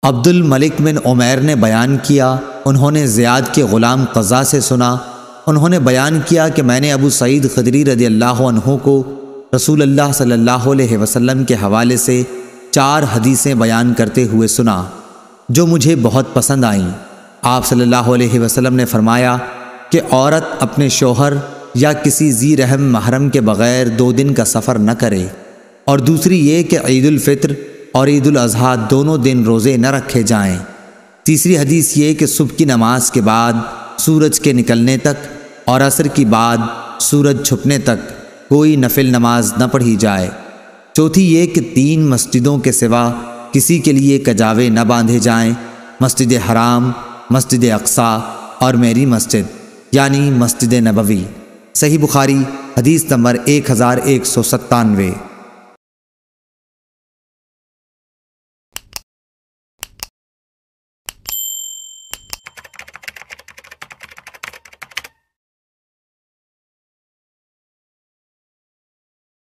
عبد الملک بن عمیر نے بیان کیا، انہوں نے زیاد کے غلام قزا سے سنا، انہوں نے بیان کیا کہ میں نے ابو سعید خدری رضی اللہ عنہ کو رسول اللہ صلی اللہ علیہ وسلم کے حوالے سے 4 حدیثیں بیان کرتے ہوئے سنا جو مجھے بہت پسند آئیں۔ آپ صلی اللہ علیہ وسلم نے فرمایا کہ عورت اپنے شوہر یا کسی ذی رحم محرم کے بغیر 2 دن کا سفر نہ کرے، اور دوسری یہ کہ عید الفطر اور عید الاضحیٰ دونوں دن روزے نہ رکھے جائیں۔ تیسری حدیث یہ کہ صبح کی نماز کے بعد سورج کے نکلنے تک اور عصر کی بعد سورج چھپنے تک کوئی نفل نماز نہ پڑھی جائے۔ چوتھی یہ کہ 3 مسجدوں کے سوا کسی کے لیے کجاوے نہ باندھے جائیں، مسجد حرام، مسجد اقصیٰ اور میری مسجد یعنی مسجد نبوی۔ صحیح بخاری حدیث نمبر 1197۔